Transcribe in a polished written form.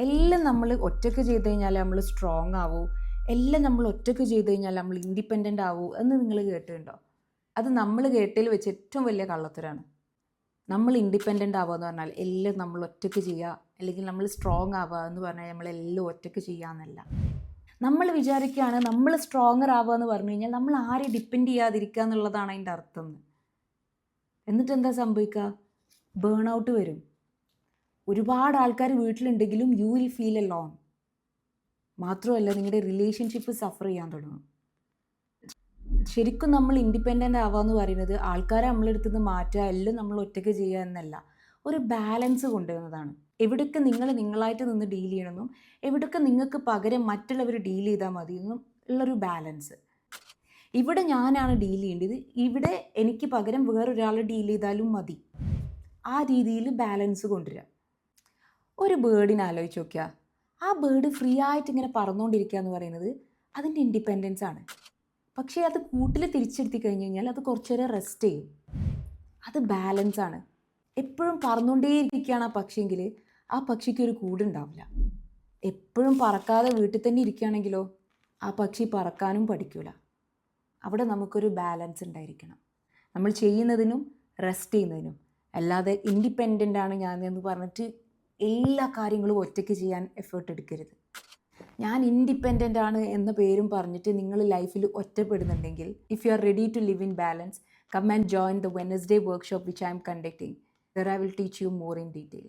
എല്ലാം നമ്മൾ ഒറ്റയ്ക്ക് ചെയ്ത് കഴിഞ്ഞാൽ നമ്മൾ സ്ട്രോങ് ആവൂ, എല്ലാം നമ്മൾ ഒറ്റയ്ക്ക് ചെയ്ത് കഴിഞ്ഞാൽ നമ്മൾ ഇൻഡിപെൻഡൻ്റ് ആവൂ എന്ന് നിങ്ങൾ കേട്ടിട്ടുണ്ടോ? അത് നമ്മൾ കേട്ടതിൽ വെച്ച് ഏറ്റവും വലിയ കള്ളത്തരാണ്. നമ്മൾ ഇൻഡിപെൻഡൻ്റ് ആവുക എന്ന് പറഞ്ഞാൽ എല്ലാം നമ്മൾ ഒറ്റയ്ക്ക് ചെയ്യുക, അല്ലെങ്കിൽ നമ്മൾ സ്ട്രോങ് ആവുക എന്ന് പറഞ്ഞാൽ നമ്മളെല്ലാം ഒറ്റയ്ക്ക് ചെയ്യുക എന്നല്ല. നമ്മൾ വിചാരിക്കുകയാണ് നമ്മൾ സ്ട്രോങ്ങർ ആവുക എന്ന് പറഞ്ഞു കഴിഞ്ഞാൽ നമ്മൾ ആരെയും ഡിപ്പെൻഡ് ചെയ്യാതിരിക്കുക എന്നുള്ളതാണ് അതിൻ്റെ അർത്ഥം. എന്നിട്ട് എന്താ സംഭവിക്കുക? ബേൺ ഔട്ട് വരും. ഒരുപാട് ആൾക്കാർ വീട്ടിലുണ്ടെങ്കിലും you will feel a lone. മാത്രമല്ല നിങ്ങളുടെ റിലേഷൻഷിപ്പ് സഫർ ചെയ്യാൻ തുടങ്ങും. ശരിക്കും നമ്മൾ ഇൻഡിപെൻഡൻ്റ് ആവാന്ന് പറയുന്നത് ആൾക്കാരെ നമ്മളെടുത്ത് നിന്ന് മാറ്റുക, എല്ലാം നമ്മൾ ഒറ്റയ്ക്ക് ചെയ്യുക എന്നല്ല, ഒരു ബാലൻസ് കൊണ്ടുവരുന്നതാണ്. എവിടെയൊക്കെ നിങ്ങൾ നിങ്ങളായിട്ട് നിന്ന് ഡീൽ ചെയ്യണമെന്നും എവിടെയൊക്കെ നിങ്ങൾക്ക് പകരം മറ്റുള്ളവർ ഡീൽ ചെയ്താൽ മതി എന്നും ഉള്ളൊരു ബാലൻസ്. ഇവിടെ ഞാനാണ് ഡീൽ ചെയ്യേണ്ടത്, ഇവിടെ എനിക്ക് പകരം വേറൊരാൾ ഡീൽ ചെയ്താലും മതി. ആ രീതിയിൽ ബാലൻസ് കൊണ്ടുവരിക. ഒരു ബേർഡിനെ ആലോചിച്ച് നോക്കിയാൽ ആ ബേർഡ് ഫ്രീ ആയിട്ട് ഇങ്ങനെ പറന്നുകൊണ്ടിരിക്കുക എന്ന് പറയുന്നത് അതിൻ്റെ ഇൻഡിപെൻഡൻസ് ആണ്. പക്ഷേ അത് കൂട്ടിൽ തിരിച്ചെടുത്തി കഴിഞ്ഞ് കഴിഞ്ഞാൽ അത് കുറച്ച് നേരം റെസ്റ്റ് ചെയ്യും. അത് ബാലൻസ് ആണ്. എപ്പോഴും പറന്നുകൊണ്ടേയിരിക്കുകയാണ് ആ പക്ഷിയെങ്കിൽ ആ പക്ഷിക്ക് ഒരു കൂടുണ്ടാവില്ല. എപ്പോഴും പറക്കാതെ വീട്ടിൽ തന്നെ ഇരിക്കുകയാണെങ്കിലോ ആ പക്ഷി പറക്കാനും പഠിക്കില്ല. അവിടെ നമുക്കൊരു ബാലൻസ് ഉണ്ടായിരിക്കണം, നമ്മൾ ചെയ്യുന്നതിനും റെസ്റ്റ് ചെയ്യുന്നതിനും. അല്ലാതെ ഇൻഡിപെൻഡൻ്റ് ആണ് ഞാൻ എന്ന് പറഞ്ഞിട്ട് എല്ലാ കാര്യങ്ങളും ഒറ്റയ്ക്ക് ചെയ്യാൻ എഫേർട്ട് എടുക്കരുത്. ഞാൻ ഇൻഡിപെൻഡൻ്റ് ആണ് എന്ന പേരും പറഞ്ഞിട്ട് നിങ്ങൾ ലൈഫിൽ ഒറ്റപ്പെടുന്നുണ്ടെങ്കിൽ, if you are ready to live in balance, come and join the Wednesday workshop which I am conducting. There I will teach you more in detail.